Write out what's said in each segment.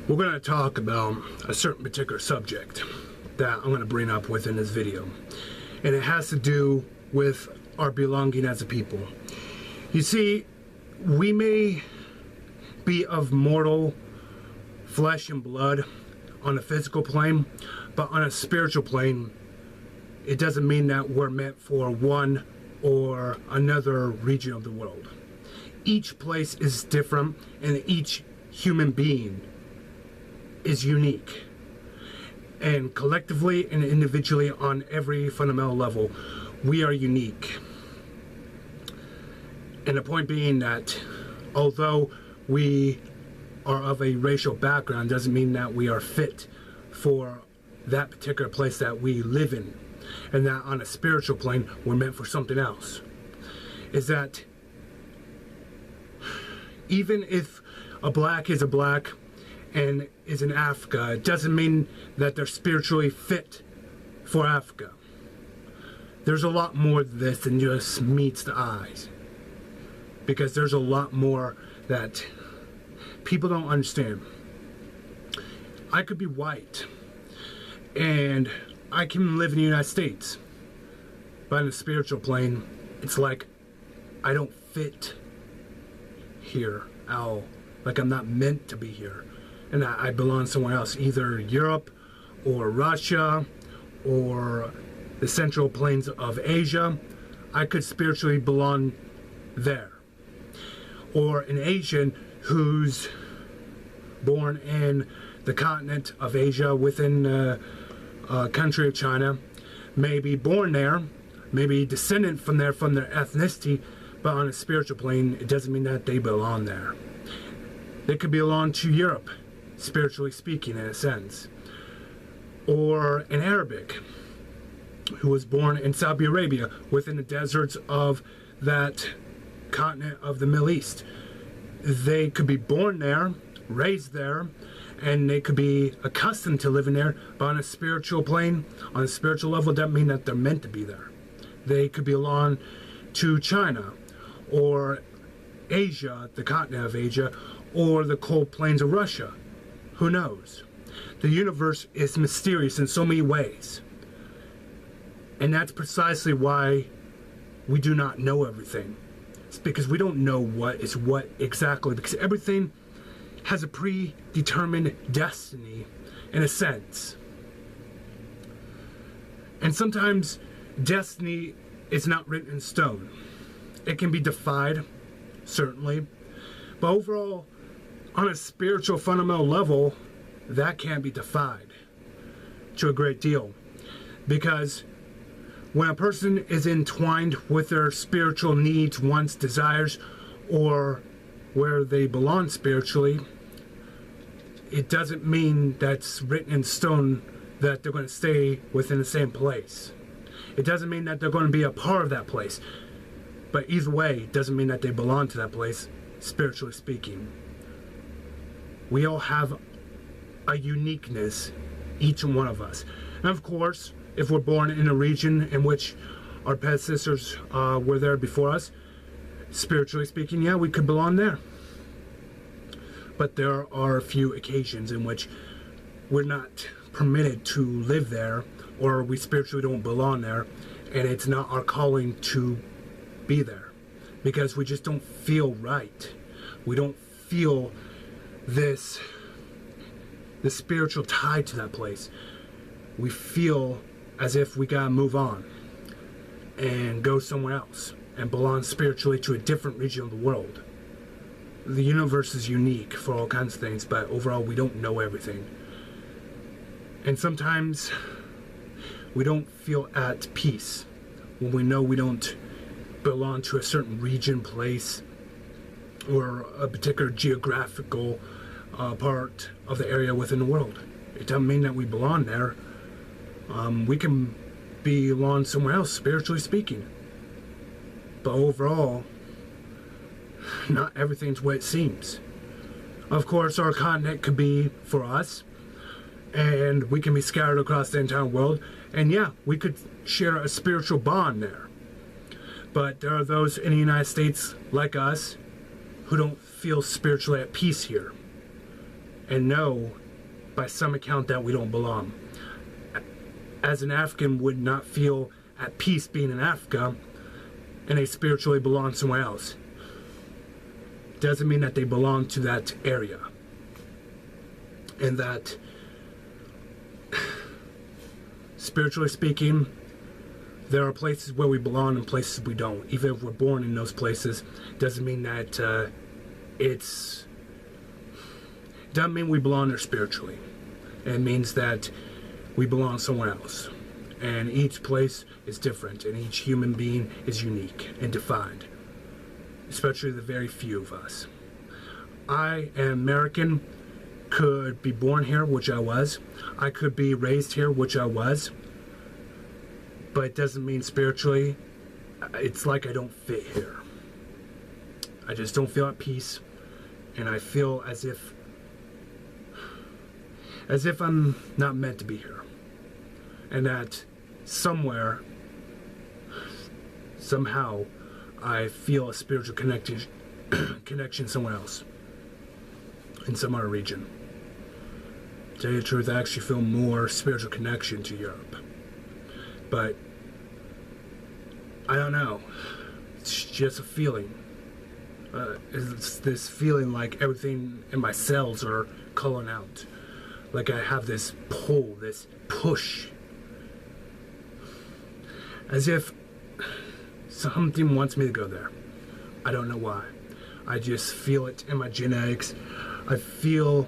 We're going to talk about a certain particular subject that I'm going to bring up within this video. And it has to do with our belonging as a people. You see, we may be of mortal flesh and blood on a physical plane, but on a spiritual plane, it doesn't mean that we're meant for one or another region of the world. Each place is different, and each human being is unique. And collectively and individually on every fundamental level, we are unique. And the point being that although we are of a racial background, doesn't mean that we are fit for that particular place that we live in. And that on a spiritual plane, we're meant for something else. Is that even if a black is a black and is in Africa, it doesn't mean that they're spiritually fit for Africa. There's a lot more to this than just meets the eyes. Because there's a lot more that people don't understand. I could be white and I can live in the United States, but in the spiritual plane, it's like I don't fit here at all. Like I'm not meant to be here, and I belong somewhere else, either Europe or Russia or the central plains of Asia. I could spiritually belong there. Or an Asian who's born in the continent of Asia within the country of China, may be born there, may be descendant from there from their ethnicity, but on a spiritual plane, it doesn't mean that they belong there. They could belong to Europe, spiritually speaking, in a sense. Or an Arabic who was born in Saudi Arabia within the deserts of that continent of the Middle East. They could be born there, raised there, and they could be accustomed to living there, but on a spiritual plane, on a spiritual level, that doesn't mean that they're meant to be there. They could belong to China or Asia, the continent of Asia, or the cold plains of Russia. Who knows? The universe is mysterious in so many ways. And that's precisely why we do not know everything. It's because we don't know what is what exactly, because everything has a predetermined destiny in a sense. And sometimes destiny is not written in stone. It can be defied, certainly. But overall, on a spiritual fundamental level, that can't be defied to a great deal. Because when a person is entwined with their spiritual needs, wants, desires, or where they belong spiritually, it doesn't mean that's written in stone that they're going to stay within the same place. It doesn't mean that they're going to be a part of that place. But either way, it doesn't mean that they belong to that place, spiritually speaking. We all have a uniqueness, each and one of us. And of course, if we're born in a region in which our predecessors were there before us, spiritually speaking, yeah, we could belong there. But there are a few occasions in which we're not permitted to live there, or we spiritually don't belong there, and it's not our calling to be there, because we just don't feel right. We don't feel the spiritual tie to that place. We feel as if we gotta move on and go somewhere else and belong spiritually to a different region of the world. The universe is unique for all kinds of things, but overall we don't know everything. And sometimes we don't feel at peace when we know we don't belong to a certain region, place, or a particular geographical part of the area within the world. It doesn't mean that we belong there. We can belong somewhere else, spiritually speaking. But overall, not everything's what it seems. Of course, our continent could be for us, and we can be scattered across the entire world, and yeah, we could share a spiritual bond there. But there are those in the United States like us who don't feel spiritually at peace here. and know by some account that we don't belong. As an African would not feel at peace being in Africa and they spiritually belong somewhere else. Doesn't mean that they belong to that area. And that, spiritually speaking, there are places where we belong and places we don't. Even if we're born in those places, doesn't mean that doesn't mean we belong there spiritually. It means that we belong somewhere else. And each place is different, and each human being is unique and defined, especially the very few of us. I am American, could be born here, which I was. I could be raised here, which I was. But it doesn't mean spiritually, it's like I don't fit here. I just don't feel at peace, and I feel as if I'm not meant to be here. And that somewhere, somehow, I feel a spiritual connection somewhere else, in some other region. To tell you the truth, I actually feel more spiritual connection to Europe. But I don't know. It's just a feeling. It's this feeling like everything in my cells are calling out. Like I have this pull, this push. As if something wants me to go there. I don't know why. I just feel it in my genetics. I feel,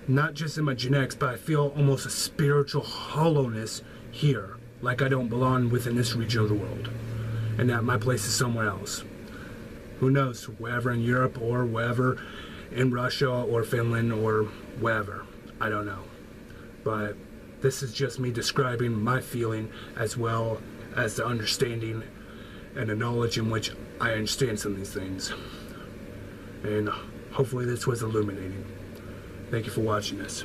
not just in my genetics, but I feel almost a spiritual hollowness here. Like I don't belong within this region of the world. And that my place is somewhere else. Who knows, wherever in Europe or wherever in Russia or Finland or wherever. I don't know. But this is just me describing my feeling as well as the understanding and the knowledge in which I understand some of these things. And hopefully this was illuminating. Thank you for watching this.